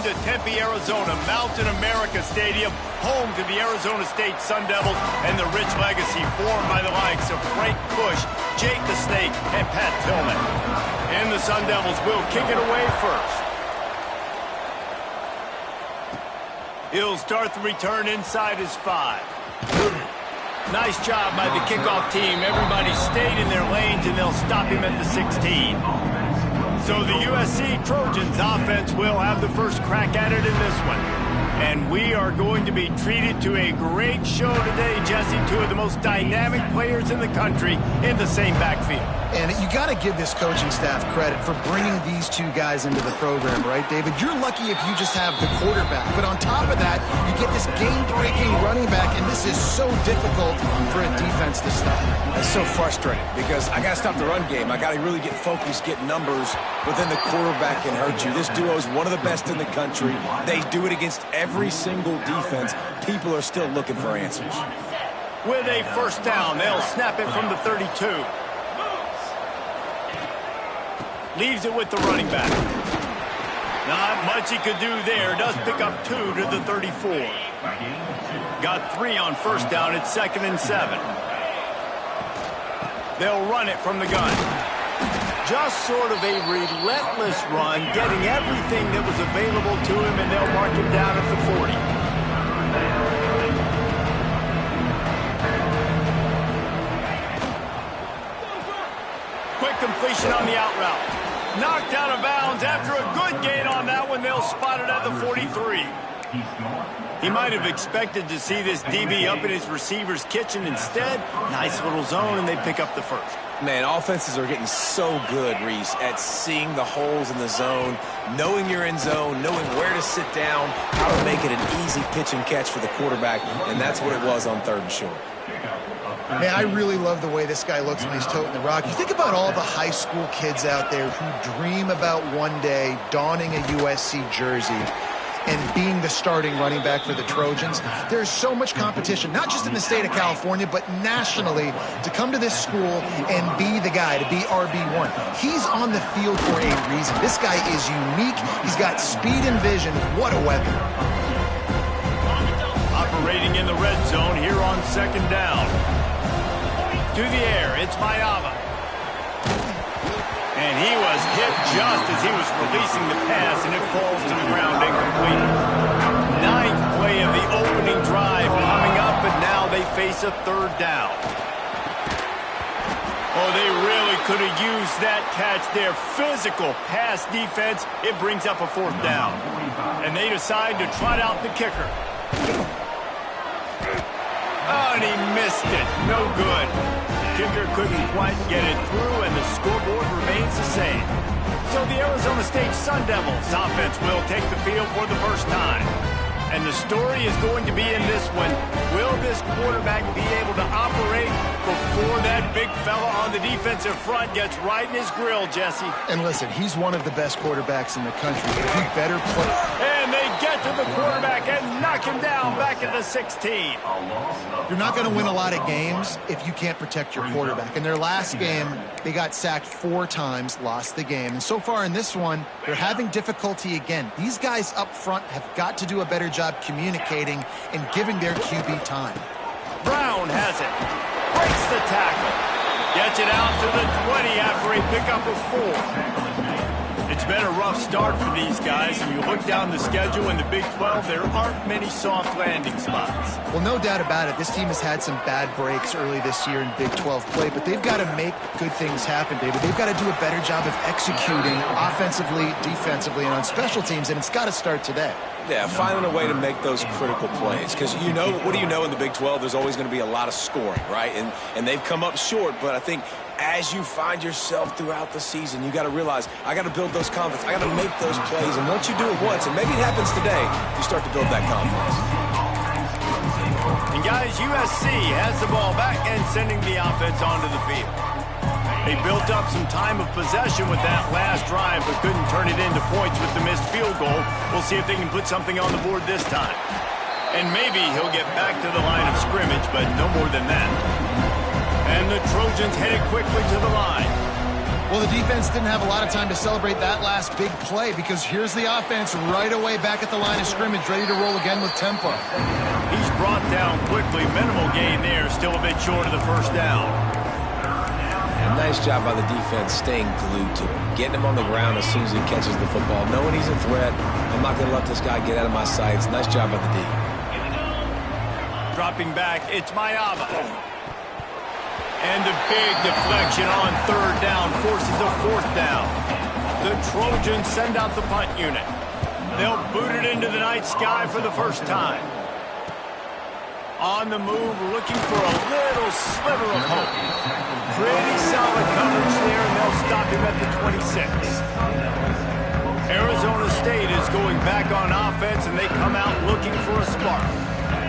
to Tempe, Arizona, Mountain America Stadium, home to the Arizona State Sun Devils and the rich legacy formed by the likes of Frank Bush, Jake the Snake, and Pat Tillman. And the Sun Devils will kick it away first. He'll start the return inside his 5. Nice job by the kickoff team. Everybody stayed in their lanes, and they'll stop him at the 16. So the USC Trojans offense will have the first crack at it in this one. And we are going to be treated to a great show today, Jesse. 2 of the most dynamic players in the country in the same backfield. And you got to give this coaching staff credit for bringing these 2 guys into the program, right, David? You're lucky if you just have the quarterback. But on top of that, you get this game-breaking running back, and this is so difficult for a defense to stop. It's so frustrating because I got to stop the run game. I got to really get focused, get numbers, but then the quarterback can hurt you. This duo is one of the best in the country. They do it against every single defense. People are still looking for answers. With a first down, they'll snap it from the 32. Leaves it with the running back. Not much he could do there. Does pick up 2 to the 34. Got 3 on first down. It's 2nd and 7. They'll run it from the gun. Just sort of a relentless run, getting everything that was available to him, and they'll mark him down at the 40. Quick completion on the out route. Knocked out of bounds after a good gain on that one. They'll spot it at the 43. He might have expected to see this DB up in his receiver's kitchen. Instead, nice little zone, and they pick up the first. Man, offenses are getting so good, Reese, at seeing the holes in the zone, knowing you're in zone, knowing where to sit down, how to make it an easy pitch and catch for the quarterback, and that's what it was on 3rd and short. Man, I really love the way this guy looks when he's toting the rock. You think about all the high school kids out there who dream about one day donning a USC jersey and being the starting running back for the Trojans. There's so much competition, not just in the state of California, but nationally, to come to this school and be the guy, to be RB1. He's on the field for a reason. This guy is unique. He's got speed and vision. What a weapon. Operating in the red zone here on 2nd down. To the air, it's Mayava. And he was hit just as he was releasing the pass, and it falls to the ground incomplete. 9th play of the opening drive coming up, and now they face a 3rd down. Oh, they really could have used that catch there. Physical pass defense. It brings up a 4th down. And they decide to trot out the kicker. Oh, and he missed it. No good. Kicker couldn't quite get it through, and the scoreboard remains the same. So the Arizona State Sun Devils offense will take the field for the first time. And the story is going to be in this one. Will this quarterback be able to operate before that big fella on the defensive front gets right in his grill, Jesse? And listen, he's one of the best quarterbacks in the country. He better play. And they get to the quarterback and knock him down back at the 16. You're not going to win a lot of games if you can't protect your quarterback. In their last game, they got sacked 4 times, lost the game. And so far in this one, they're having difficulty again. These guys up front have got to do a better job communicating and giving their QB time. Brown has it. Breaks the tackle. Gets it out to the 20 after a pickup of 4. It's been a rough start for these guys, and you look down the schedule in the Big 12, there aren't many soft landing spots. Well, no doubt about it. This team has had some bad breaks early this year in Big 12 play, but they've got to make good things happen, David. They've got to do a better job of executing offensively, defensively, and on special teams, and it's got to start today. Yeah, finding a way to make those critical plays. Because you know, what do you know in the Big 12? There's always going to be a lot of scoring, right? And they've come up short, but I think as you find yourself throughout the season, you got to realize, I got to build those confidence. I got to make those plays. And once you do it once, and maybe it happens today, you start to build that confidence. And guys, USC has the ball back and sending the offense onto the field. They built up some time of possession with that last drive, but couldn't turn it into points with the missed field goal. We'll see if they can put something on the board this time. And maybe he'll get back to the line of scrimmage, but no more than that. And the Trojans headed quickly to the line. Well, the defense didn't have a lot of time to celebrate that last big play because here's the offense right away back at the line of scrimmage, ready to roll again with tempo. He's brought down quickly. Minimal gain there, still a bit short of the first down. And nice job by the defense staying glued to him, getting him on the ground as soon as he catches the football, knowing he's a threat. I'm not going to let this guy get out of my sights. Nice job by the D. Dropping back, it's Mayava. And a big deflection on third down forces a fourth down. The Trojans send out the punt unit. They'll boot it into the night sky for the first time. On the move, looking for a little sliver of hope. Pretty solid coverage there, and they'll stop him at the 26. Arizona State is going back on offense, and they come out looking for a spark.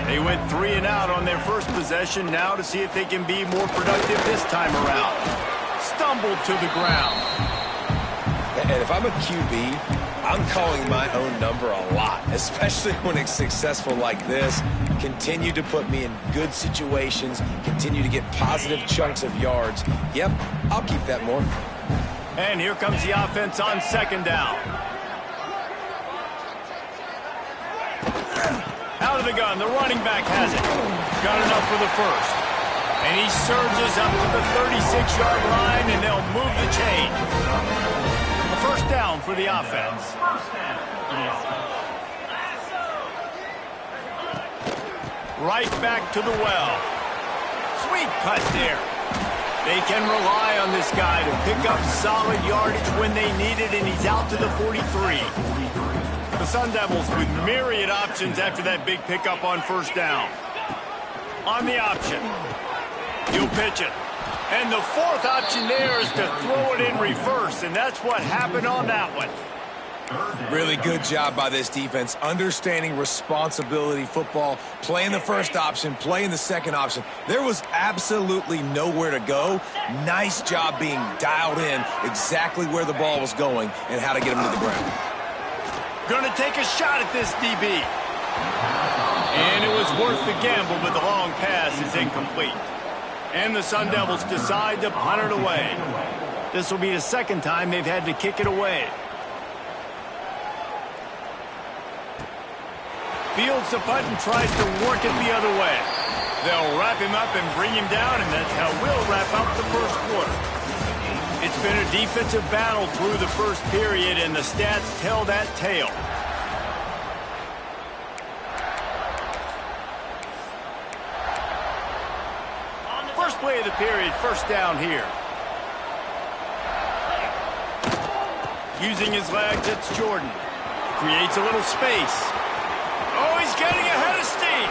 They went 3 and out on their first possession, now to see if they can be more productive this time around. Stumbled to the ground. And if I'm a QB, I'm calling my own number a lot, especially when it's successful like this. Continue to put me in good situations, continue to get positive chunks of yards. Yep, I'll keep that more. And here comes the offense on second down. Out of the gun, the running back has it. Got enough for the first. And he surges up to the 36-yard line, and they'll move the chain. A first down for the offense. Right back to the well. Sweet cut there. They can rely on this guy to pick up solid yardage when they need it, and he's out to the 43. The Sun Devils with myriad options after that big pickup on first down. On the option, he'll pitch it. And the fourth option there is to throw it in reverse, and that's what happened on that one. Really good job by this defense, understanding responsibility football, playing the first option, playing the second option. There was absolutely nowhere to go. Nice job being dialed in exactly where the ball was going and how to get him to the ground. Gonna take a shot at this DB. And it was worth the gamble, but the long pass is incomplete. And the Sun Devils decide to punt it away. This will be the second time they've had to kick it away. Fields the punt and tries to work it the other way. They'll wrap him up and bring him down, and that's how we'll wrap up the first quarter. It's been a defensive battle through the first period, and the stats tell that tale. First play of the period, first down here. Using his legs, it's Jordan. Creates a little space. Oh, he's getting ahead of steam.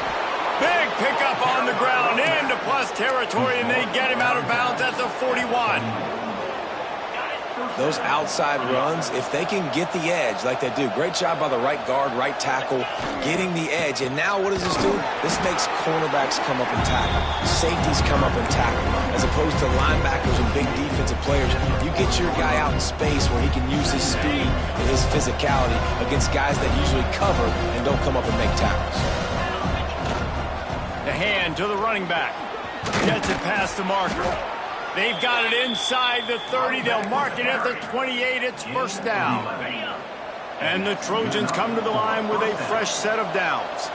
Big pickup on the ground into plus territory, and they get him out of bounds at the 41. Those outside runs, if they can get the edge like they do, great job by the right guard, right tackle, getting the edge. And now what does this do? This makes cornerbacks come up and tackle. Safeties come up and tackle. As opposed to linebackers and big defensive players, you get your guy out in space where he can use his speed and his physicality against guys that usually cover and don't come up and make tackles. The hand to the running back. Gets it past the marker. They've got it inside the 30. They'll mark it at the 28. It's first down. And the Trojans come to the line with a fresh set of downs.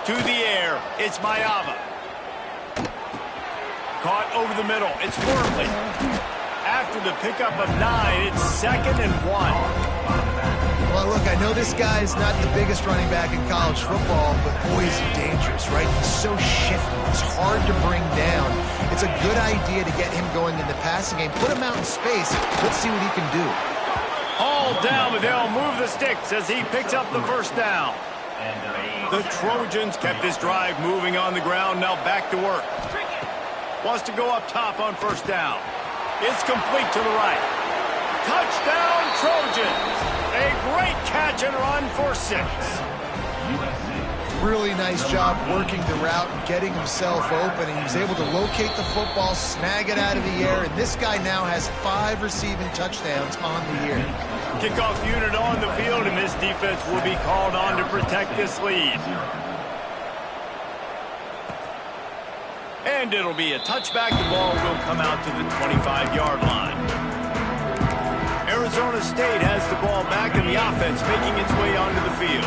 To the air, it's Mayava. Caught over the middle, it's Wormley. After the pickup of 9, it's 2nd and 1. Well, look, I know this guy's not the biggest running back in college football, but boy, is he dangerous, right? He's so shifty. He's hard to bring down. It's a good idea to get him going in the passing game. Put him out in space. Let's see what he can do. All down, but they'll move the sticks as he picks up the first down. The Trojans kept this drive moving on the ground. Now back to work. Wants to go up top on first down. It's complete to the right. Touchdown, Trojans! A great catch and run for 6. Really nice job working the route and getting himself open. And he was able to locate the football, snag it out of the air, and this guy now has 5 receiving touchdowns on the year. Kickoff unit on the field, and this defense will be called on to protect this lead. And it'll be a touchback. The ball will come out to the 25-yard line. Arizona State has the ball back and the offense making its way onto the field.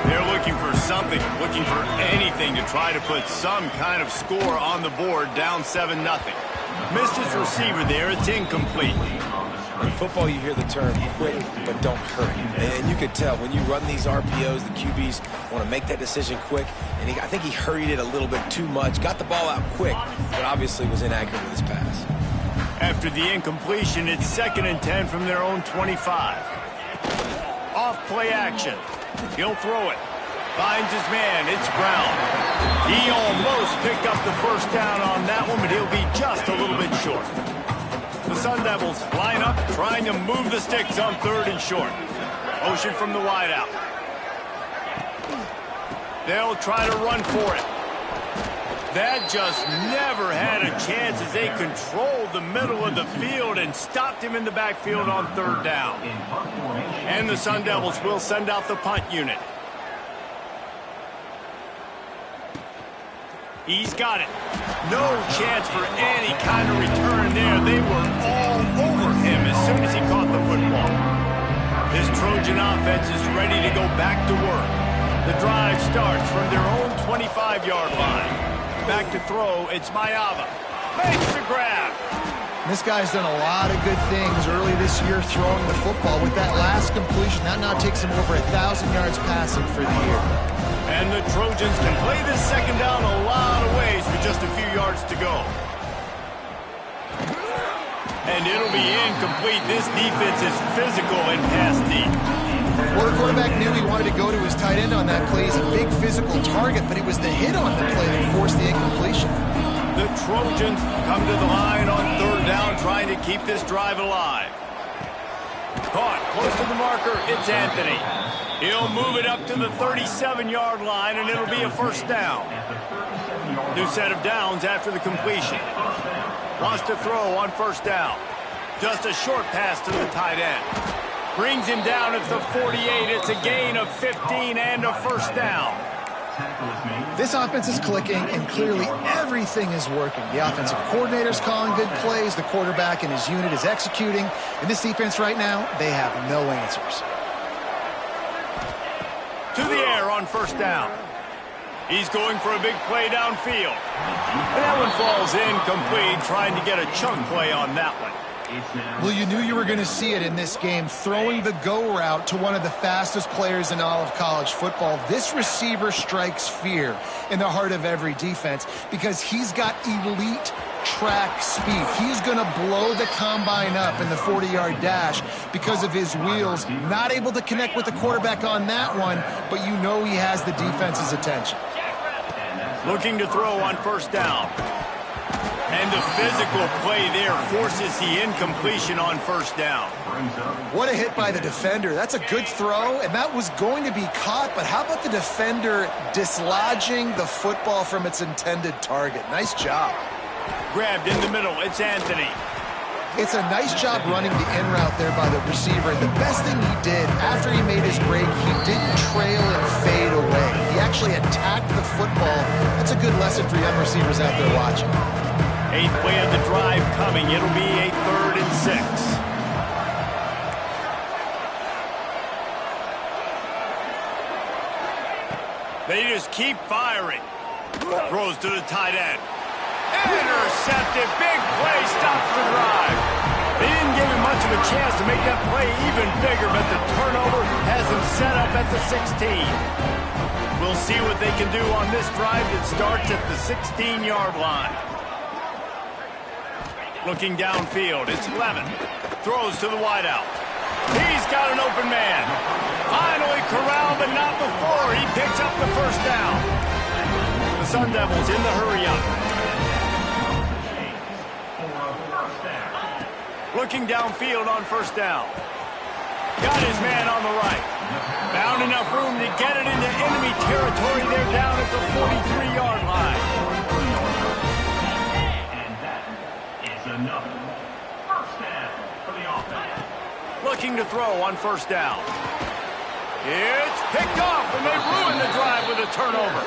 They're looking for something, looking for anything to try to put some kind of score on the board, down 7-0. Missed his receiver there. It's incomplete. In football, you hear the term quick, but don't hurry. And you could tell when you run these RPOs, the QBs want to make that decision quick. And I think he hurried it a little bit too much. Got the ball out quick, but obviously was inaccurate with his pass. After the incompletion, it's 2nd and 10 from their own 25. Off play action. He'll throw it. Finds his man. It's Brown. He almost picked up the first down on that one, but he'll be just a little bit short. The Sun Devils line up, trying to move the sticks on 3rd and short. Motion from the wideout. They'll try to run for it. That just never had a chance as they controlled the middle of the field and stopped him in the backfield on 3rd down. And the Sun Devils will send out the punt unit. He's got it. No chance for any kind of return there. They were all over him as soon as he caught the football. This Trojan offense is ready to go back to work. The drive starts from their own 25-yard line. Back to throw, it's Mayava. Makes the grab. This guy's done a lot of good things early this year throwing the football. With that last completion, that now takes him over 1,000 yards passing for the year. And the Trojans can play this second down a lot of ways with just a few yards to go. And it'll be incomplete. This defense is physical and pass deep. Well, the quarterback knew he wanted to go to his tight end on that play. He's a big physical target, but it was the hit on the play that forced the incompletion. The Trojans come to the line on 3rd down, trying to keep this drive alive. Caught close to the marker, it's Anthony. He'll move it up to the 37-yard line, and it'll be a 1st down. New set of downs after the completion. Wants to throw on 1st down. Just a short pass to the tight end. Brings him down at the 48. It's a gain of 15 and a 1st down. This offense is clicking, and clearly everything is working. The offensive coordinator's calling good plays. The quarterback and his unit is executing. And this defense right now, they have no answers. To the air on 1st down. He's going for a big play downfield. And that one falls incomplete, trying to get a chunk play on that one. Well, you knew you were going to see it in this game, throwing the go route to one of the fastest players in all of college football. This receiver strikes fear in the heart of every defense because he's got elite track speed. He's going to blow the combine up in the 40-yard dash because of his wheels. Not able to connect with the quarterback on that one, but you know he has the defense's attention. Looking to throw on 1st down. And the physical play there forces the incompletion on 1st down. What a hit by the defender. That's a good throw, and that was going to be caught, but how about the defender dislodging the football from its intended target? Nice job. Grabbed in the middle. It's Anthony. It's a nice job running the in route there by the receiver. And the best thing he did after he made his break, he didn't trail and fade away. He actually attacked the football. That's a good lesson for young receivers out there watching. 8th play of the drive coming. It'll be a 3rd and 6. They just keep firing. Throws to the tight end. Intercepted. Big play. Stops the drive. They didn't give him much of a chance to make that play even bigger, but the turnover has him set up at the 16. We'll see what they can do on this drive that starts at the 16-yard line. Looking downfield, it's Levin. Throws to the wideout. He's got an open man. Finally corralled, but not before. He picks up the 1st down. The Sun Devils in the hurry-up. Looking downfield on 1st down. Got his man on the right. Found enough room to get it into enemy territory. They're down at the 43-yard line. Another 1st down for the offense. Looking to throw on 1st down. It's picked off, and they ruined the drive with a turnover.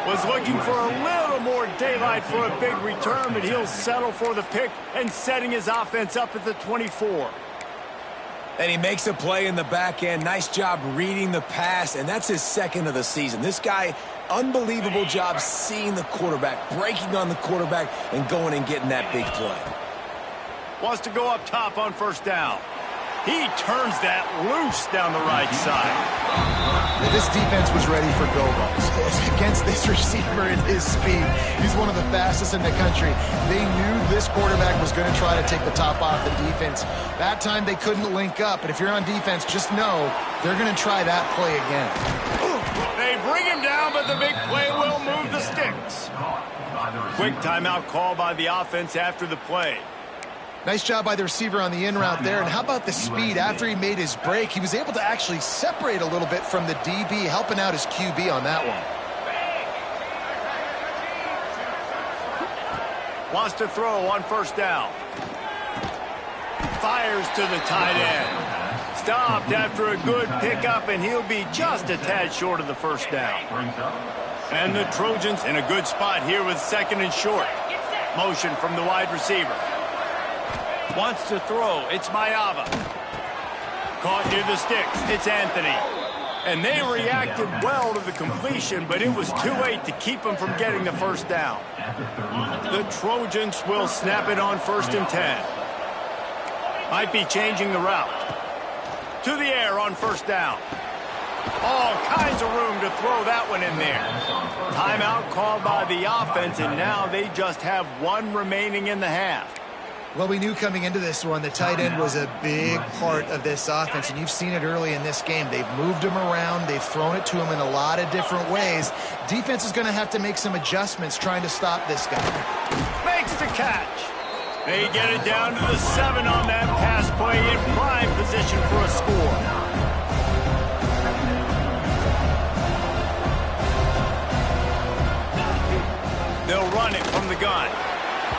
Was looking for a little more daylight for a big return, but he'll settle for the pick and setting his offense up at the 24. And he makes a play in the back end. Nice job reading the pass, and that's his second of the season. This guy, unbelievable job seeing the quarterback, breaking on the quarterback, and going and getting that big play. Wants to go up top on first down. He turns that loose down the right side. This defense was ready for go-balls. Against this receiver and his speed, he's one of the fastest in the country. They knew this quarterback was going to try to take the top off the defense. That time they couldn't link up, but if you're on defense, just know they're going to try that play again. They bring him down, but the big play will move the sticks. Quick timeout call by the offense after the play. Nice job by the receiver on the in route there. And how about the speed? After he made his break, he was able to actually separate a little bit from the DB, helping out his QB on that one. Wants to throw on first down. Fires to the tight end. Stopped after a good pickup, and he'll be just a tad short of the first down. And the Trojans in a good spot here with second and short. Motion from the wide receiver. Wants to throw. It's Mayava. Caught near the sticks. It's Anthony. And they reacted well to the completion, but it was too late to keep them from getting the first down. The Trojans will snap it on first and 10. Might be changing the route. To the air on first down. All kinds of room to throw that one in there. Timeout called by the offense, and now they just have one remaining in the half. Well, we knew coming into this one the tight end was a big part of this offense, and you've seen it early in this game. They've moved him around. They've thrown it to him in a lot of different ways. Defense is going to have to make some adjustments trying to stop this guy. Makes the catch. They get it down to the 7 on that pass play in prime position for a score. They'll run it from the gun.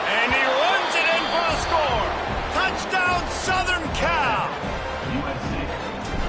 And he runs it in for a score. Touchdown, Southern Cal.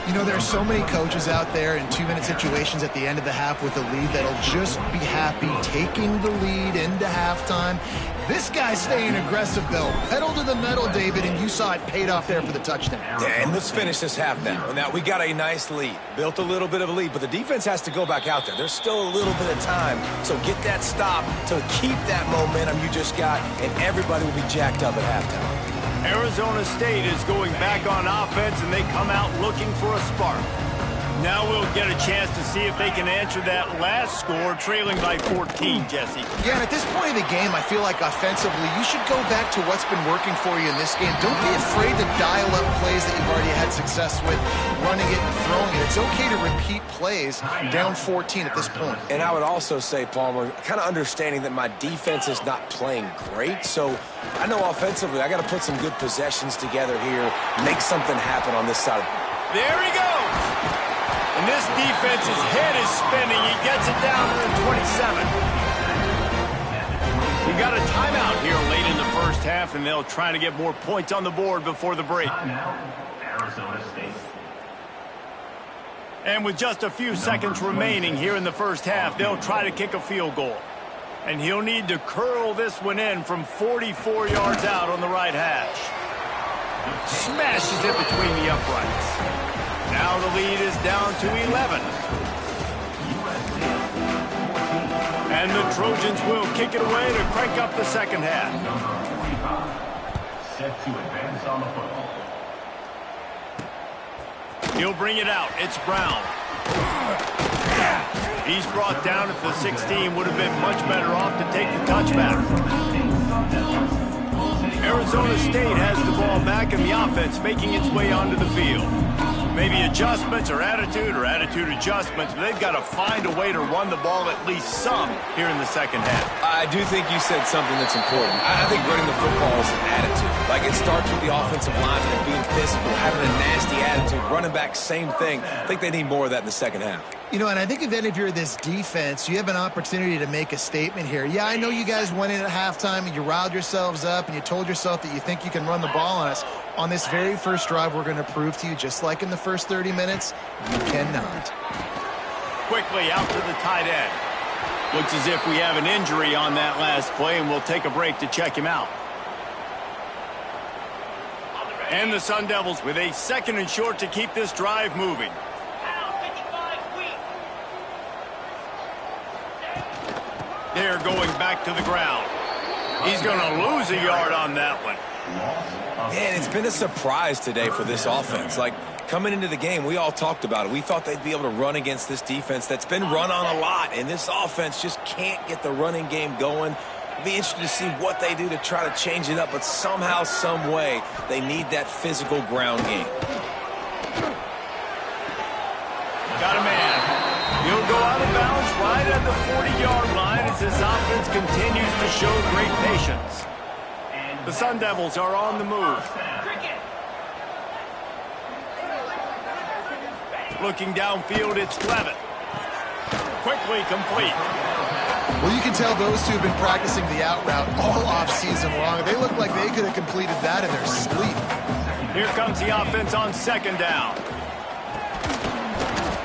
You know, there's so many coaches out there in 2-minute situations at the end of the half with a lead that'll just be happy taking the lead into halftime. This guy's staying aggressive, though. Pedal to the metal, David, and you saw it paid off there for the touchdown. Yeah, and let's finish this half now. Now, we got a nice lead. Built a little bit of a lead, but the defense has to go back out there. There's still a little bit of time. So get that stop to keep that momentum you just got, and everybody will be jacked up at halftime. Arizona State is going back on offense, and they come out looking for a spark. Now we'll get a chance to see if they can answer that last score, trailing by 14, Jesse. Yeah, and at this point of the game, I feel like offensively, you should go back to what's been working for you in this game. Don't be afraid to dial up plays that you've already had success with, running it and throwing it. It's okay to repeat plays down 14 at this point. And I would also say, Palmer, kind of understanding that my defense is not playing great, so I know offensively I got to put some good possessions together here, make something happen on this side. There he goes. And this defense's head is spinning. He gets it down to the 27. We got a timeout here late in the first half, and they'll try to get more points on the board before the break. Arizona State. And with just a few seconds remaining here in the first half, they'll try to kick a field goal. And he'll need to curl this one in from 44 yards out on the right hash. Smashes it between the uprights. Now the lead is down to 11. And the Trojans will kick it away to crank up the second half. Set to advance on the football. He'll bring it out. It's Brown. He's brought down at the 16. Would have been much better off to take the touchback. Arizona State has the ball back, and the offense making its way onto the field. Maybe adjustments or attitude adjustments, but they've got to find a way to run the ball at least some here in the second half. I do think you said something that's important. I think running the football is an attitude. Like, it starts with the offensive lineman and being physical, having a nasty attitude. Running back, same thing. I think they need more of that in the second half. You know, and I think if you're this defense, you have an opportunity to make a statement here. Yeah, I know you guys went in at halftime and you riled yourselves up and you told yourself that you think you can run the ball on us. On this very first drive, we're going to prove to you, just like in the first 30 minutes, you cannot. Quickly out to the tight end. Looks as if we have an injury on that last play, and we'll take a break to check him out. And the Sun Devils with a 2nd and short to keep this drive moving. They're going back to the ground. He's going to lose a yard on that one. Man, it's been a surprise today for this offense. Like, coming into the game, we all talked about it. We thought they'd be able to run against this defense that's been run on a lot, and this offense just can't get the running game going. It'll be interesting to see what they do to try to change it up, but somehow, some way, they need that physical ground game. Got a man. He'll go out of bounds right at the 40-yard line as this offense continues to show great patience. The Sun Devils are on the move. Looking downfield, it's Levitt. Quickly complete. Well, you can tell those two have been practicing the out route all off-season long. They look like they could have completed that in their sleep. Here comes the offense on 2nd down.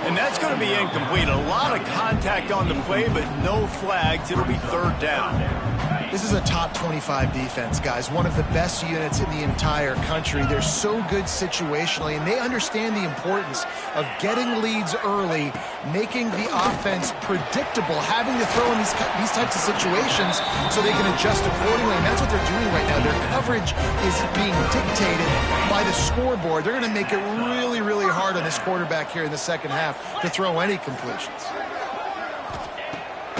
And that's going to be incomplete. A lot of contact on the play, but no flags. It'll be 3rd down. This is a top 25 defense, guys. One of the best units in the entire country. They're so good situationally, and they understand the importance of getting leads early, making the offense predictable, having to throw in these types of situations so they can adjust accordingly. And that's what they're doing right now. Their coverage is being dictated by the scoreboard. They're going to make it really, really hard on this quarterback here in the second half to throw any completions.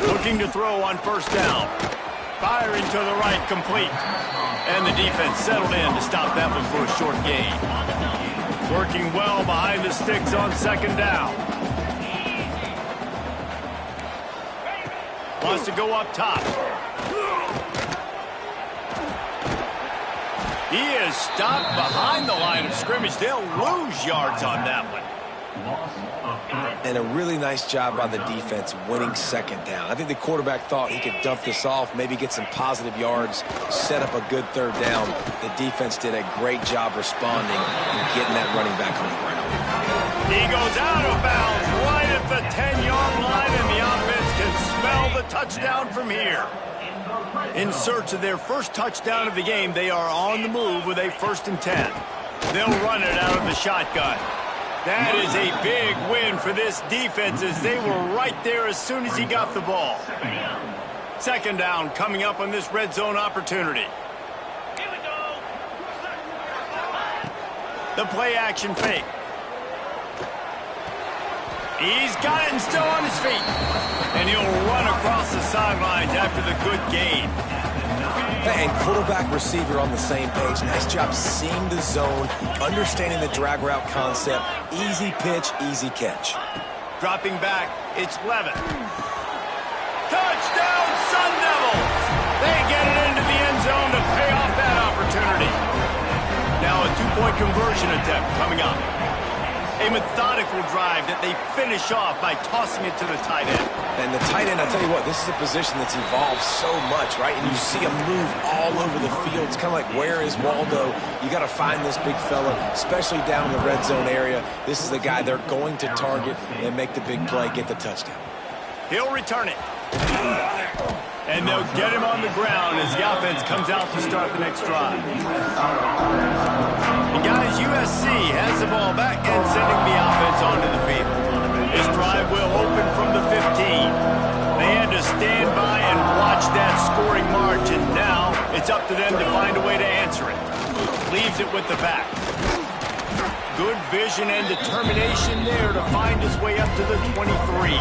Looking to throw on 1st down. Firing to the right, complete. And the defense settled in to stop that one for a short gain. Working well behind the sticks on 2nd down. Wants to go up top. He is stopped behind the line of scrimmage. They'll lose yards on that one. And a really nice job by the defense winning 2nd down. I think the quarterback thought he could dump this off, maybe get some positive yards, set up a good 3rd down. The defense did a great job responding and getting that running back on the ground. He goes out of bounds right at the 10-yard line, and the offense can smell the touchdown from here. In search of their first touchdown of the game, they are on the move with a 1st and 10. They'll run it out of the shotgun. That is a big win for this defense as they were right there as soon as he got the ball. 2nd down coming up on this red zone opportunity. Here we go. The play action fake. He's got it and still on his feet. And he'll run across the sidelines after the good gain. And quarterback receiver on the same page. Nice job seeing the zone, understanding the drag route concept. Easy pitch, easy catch. Dropping back, it's Levitt. Touchdown, Sun Devils! They get it into the end zone to pay off that opportunity. Now a 2-point conversion attempt coming up. A methodical drive that they finish off by tossing it to the tight end. And the tight end, I'll tell you what, this is a position that's evolved so much, right? And you see him move all over the field. It's kind of like, where is Waldo? You got to find this big fella, especially down in the red zone area. This is the guy they're going to target and make the big play, get the touchdown. He'll return it. And they'll get him on the ground as the offense comes out to start the next drive. And guys, USC has the ball back and sending the offense onto the field. This drive will open from the 15. They had to stand by and watch that scoring march, and now it's up to them to find a way to answer it. Leaves it with the back. Good vision and determination there to find his way up to the 23.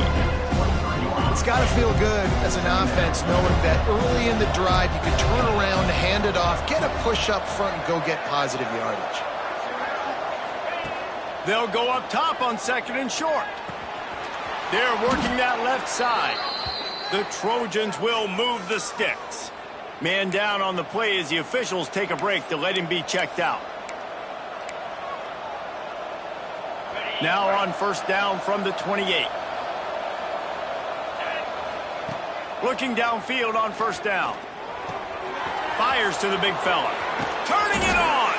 It's got to feel good as an offense knowing that early in the drive you can turn around, hand it off, get a push up front, and go get positive yardage. They'll go up top on 2nd and short. They're working that left side. The Trojans will move the sticks. Man down on the play as the officials take a break to let him be checked out. Now on 1st down from the 28. Looking downfield on 1st down. Fires to the big fella. Turning it on.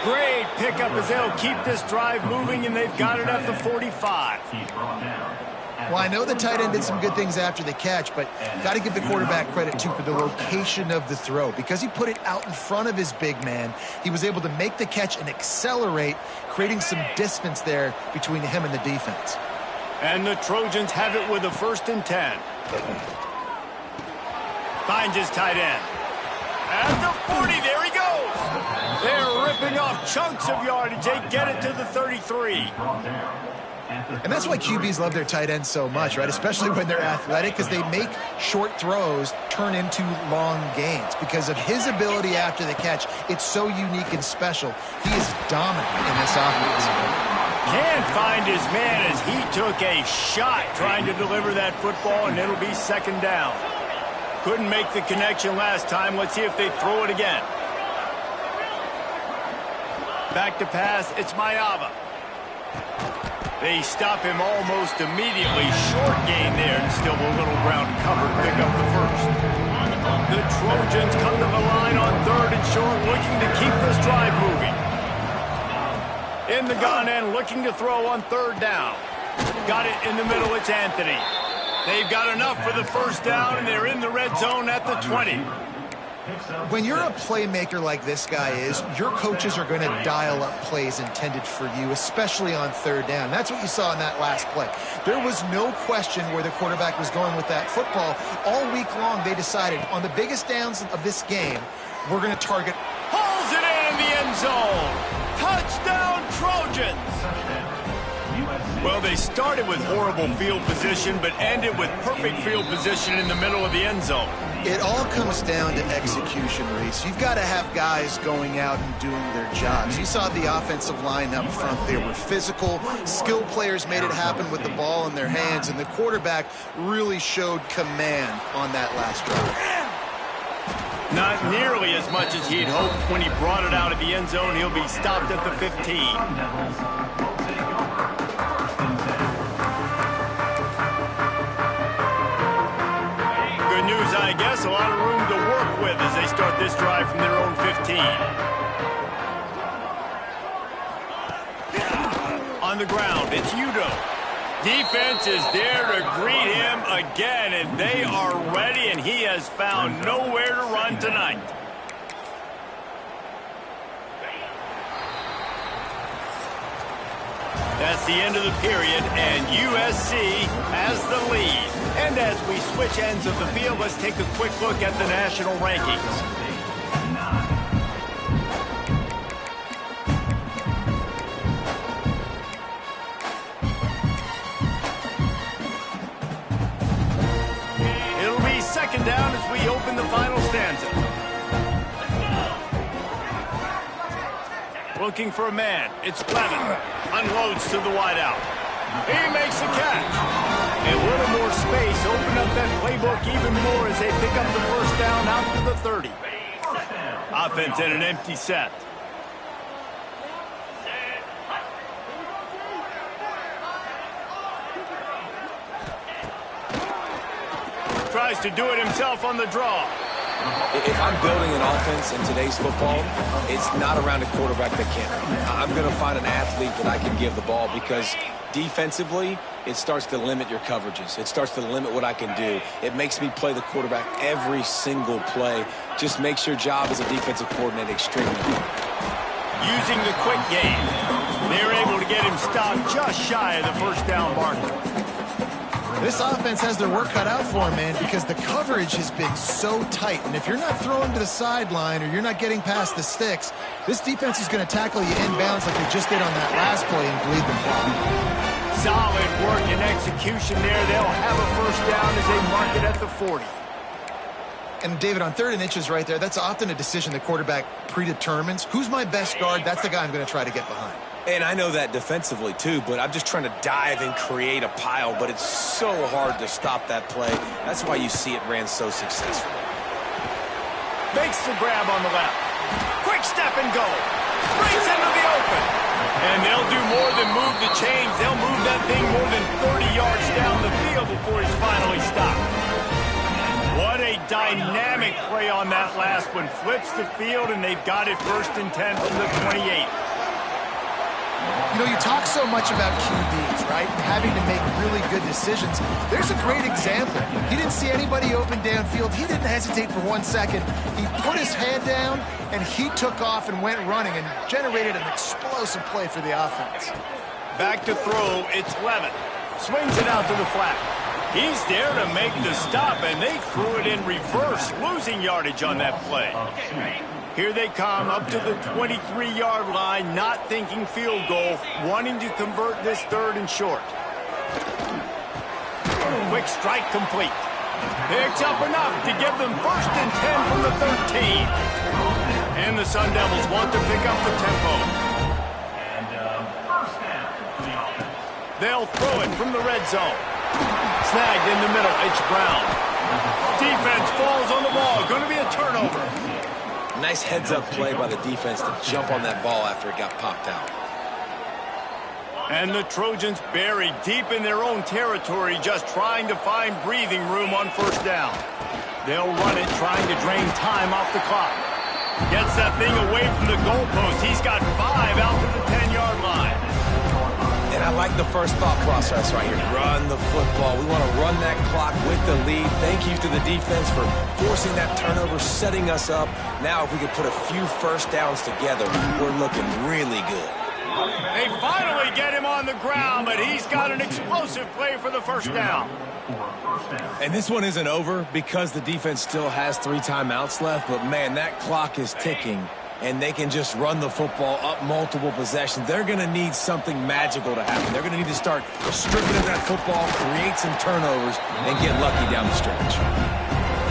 Great pickup as they'll keep this drive moving, and they've got it at the 45. He's brought down. Well, I know the tight end did some good things after the catch, but got to give the quarterback credit, too, for the location of the throw. Because he put it out in front of his big man, he was able to make the catch and accelerate, creating some distance there between him and the defense. And the Trojans have it with a 1st and 10. Finds his tight end. At the 40, there he goes. They're ripping off chunks of yardage. They get it to the 33. And that's why QBs love their tight ends so much, right? Especially when they're athletic, because they make short throws turn into long gains. Because of his ability after the catch, it's so unique and special. He is dominant in this offense. Can't find his man as he took a shot trying to deliver that football, and it'll be 2nd down. Couldn't make the connection last time. Let's see if they throw it again. Back to pass. It's Mayava. They stop him almost immediately. Short gain there, and still a little ground covered. Pick up the 1st. The Trojans come to the line on 3rd and short, looking to keep this drive moving. In the gun end, looking to throw on 3rd down. Got it in the middle. It's Anthony. They've got enough for the 1st down, and they're in the red zone at the 20. When you're a playmaker like this guy is, your coaches are going to dial up plays intended for you, especially on 3rd down. That's what you saw in that last play. There was no question where the quarterback was going with that football. All week long, they decided on the biggest downs of this game, we're going to target. Pulls it in the end zone. Touchdown, Trojans. Well, they started with horrible field position, but ended with perfect field position in the middle of the end zone. It all comes down to execution, Reese. You've got to have guys going out and doing their jobs. You saw the offensive line up front. They were physical. Skilled players made it happen with the ball in their hands, and the quarterback really showed command on that last drive. Not nearly as much as he'd hoped when he brought it out of the end zone. He'll be stopped at the 15. Good news, I guess. A lot of room to work with as they start this drive from their own 15. On the ground, it's Udo. Defense is there to greet him again, and they are ready, and he has found nowhere to run tonight. That's the end of the period, and USC has the lead. And as we switch ends of the field, let's take a quick look at the national rankings. It'll be 2nd down as we open the final stanza. Looking for a man. It's Clement. Unloads to the wideout. He makes the catch. A little more space. Open up that playbook even more as they pick up the 1st down out to the 30. Offense in an empty set. Tries to do it himself on the draw. If I'm building an offense in today's football, it's not around a quarterback that can't run. I'm going to find an athlete that I can give the ball because defensively, it starts to limit your coverages. It starts to limit what I can do. It makes me play the quarterback every single play. Just makes your job as a defensive coordinator extremely hard. Using the quick game, they're able to get him stopped just shy of the 1st down marker. This offense has their work cut out for them, man, because the coverage has been so tight. And if you're not throwing to the sideline or you're not getting past the sticks, this defense is going to tackle you inbounds like they just did on that last play and bleed them down. Solid work and execution there. They'll have a 1st down as they mark it at the 40. And, David, on 3rd and inches right there, that's often a decision the quarterback predetermines. Who's my best guard? That's the guy I'm going to try to get behind. And I know that defensively, too, but I'm just trying to dive and create a pile, but it's so hard to stop that play. That's why you see it ran so successfully. Makes the grab on the left. Quick step and go. Brings into the open. And they'll do more than move the chains. They'll move that thing more than 30 yards down the field before he's finally stopped. What a dynamic play on on that last one. Flips the field, and they've got it 1st and 10 from the 28. You know, you talk so much about QBs, right? Having to make really good decisions. There's a great example. He didn't see anybody open downfield. He didn't hesitate for 1 second. He put his hand down, and he took off and went running and generated an explosive play for the offense. Back to throw, it's Levin. Swings it out to the flat. He's there to make the stop, and they threw it in reverse, losing yardage on that play. Here they come up to the 23-yard line, not thinking field goal, wanting to convert this 3rd and short. Quick strike complete. Picks up enough to give them 1st and 10 from the 13. And the Sun Devils want to pick up the tempo. And first down for the offense. They'll throw it from the red zone. Snagged in the middle, it's Brown. Defense falls on the ball, going to be a turnover. Nice heads-up play by the defense to jump on that ball after it got popped out. And the Trojans buried deep in their own territory, just trying to find breathing room on 1st down. They'll run it, trying to drain time off the clock. Gets that thing away from the goalpost. He's got 5 out to the 10-yard line. And I like the first thought process right here. Run the football. We want to run that clock with the lead. Thank you to the defense for forcing that turnover, setting us up. Now if we could put a few 1st downs together, we're looking really good. They finally get him on the ground, but he's got an explosive play for the 1st down. And this one isn't over because the defense still has 3 timeouts left, but man, that clock is ticking. And they can just run the football up multiple possessions. They're going to need something magical to happen. They're going to need to start stripping at that football, create some turnovers, and get lucky down the stretch.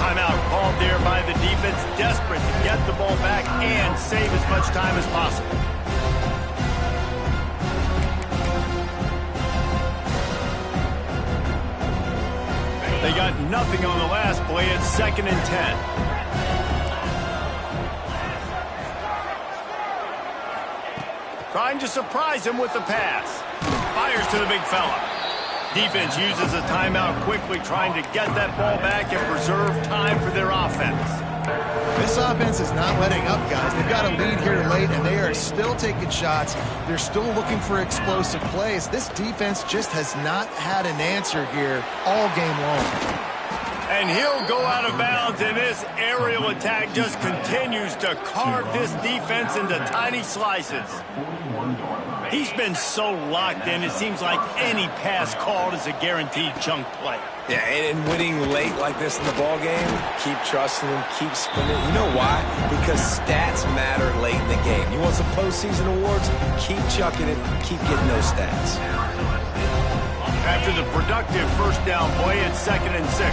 Timeout called there by the defense, desperate to get the ball back and save as much time as possible. They got nothing on the last play. It's 2nd and 10. Trying to surprise him with the pass. Fires to the big fella. Defense uses a timeout quickly, trying to get that ball back and preserve time for their offense. This offense is not letting up, guys. They've got a lead here late, and they are still taking shots. They're still looking for explosive plays. This defense just has not had an answer here all game long. And he'll go out of bounds, and this aerial attack just continues to carve this defense into tiny slices. He's been so locked in, it seems like any pass called is a guaranteed chunk play. Yeah, and winning late like this in the ball game, keep trusting him, keep spinning. You know why? Because stats matter late in the game. You want some postseason awards? Keep chucking it, keep getting those stats. After the productive 1st down play, it's 2nd and 6.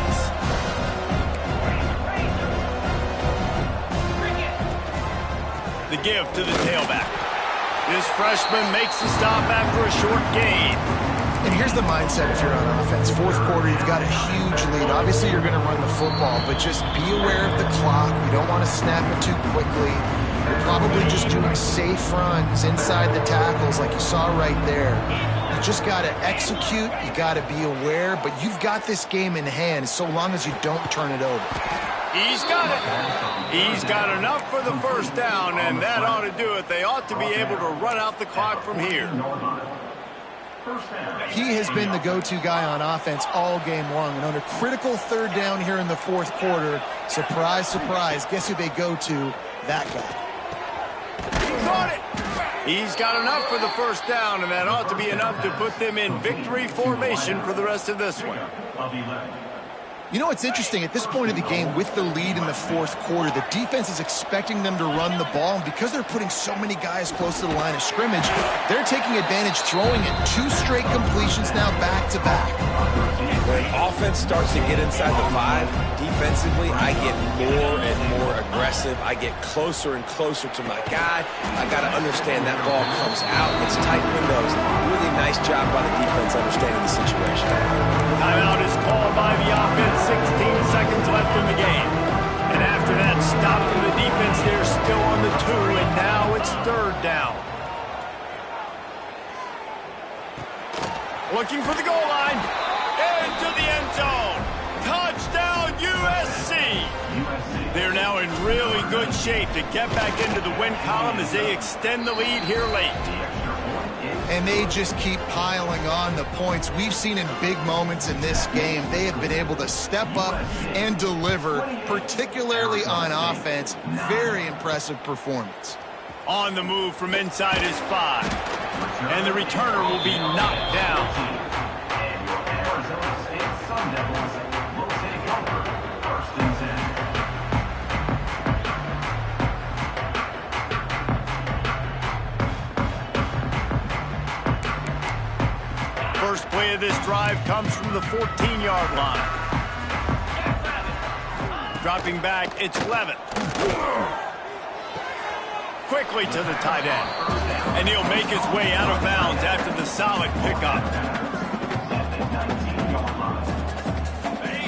The give to the tailback. This freshman makes the stop after a short gain. And here's the mindset if you're on offense. 4th quarter, you've got a huge lead. Obviously, you're going to run the football, but just be aware of the clock. You don't want to snap it too quickly. You're probably just doing safe runs inside the tackles like you saw right there. You just got to execute. You got to be aware, but you've got this game in hand so long as you don't turn it over. He's got it. He's got enough for the 1st down, and that ought to do it. They ought to be able to run out the clock from here. He has been the go-to guy on offense all game long. And on a critical 3rd down here in the 4th quarter, surprise, surprise, guess who they go to? That guy. He caught it. He's got enough for the 1st down, and that ought to be enough to put them in victory formation for the rest of this one. You know what's interesting? At this point of the game, with the lead in the 4th quarter, the defense is expecting them to run the ball. And because they're putting so many guys close to the line of scrimmage, they're taking advantage, throwing it 2 straight completions now back-to-back. When offense starts to get inside the 5, defensively, I get more and more aggressive. I get closer and closer to my guy. I got to understand that ball comes out. It's tight windows. Really nice job by the defense understanding the situation. Timeout is called by the offense. 16 seconds left in the game. And after that stop from the defense, they're still on the 2, and now it's 3rd down. Looking for the goal line. Into the end zone. Touchdown, USC. They're now in shape to get back into the win column as they extend the lead here late. And they just keep piling on the points. We've seen in big moments in this game, they have been able to step up and deliver, particularly on offense. Very impressive performance. On the move from inside his 5. And the returner will be knocked down. And your Arizona State Sun Devils will take over 1st and 10. First play of this drive comes from the 14-yard line. Dropping back, it's Levitt. Quickly to the tight end. And he'll make his way out of bounds after the solid pickup.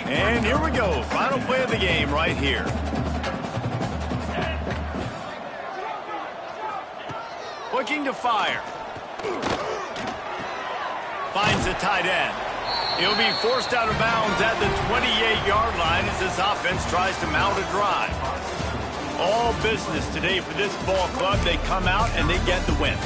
And here we go. Final play of the game right here. Looking to fire. Finds the tight end. He'll be forced out of bounds at the 28-yard line as this offense tries to mount a drive. All business today for this ball club. They come out and they get the win.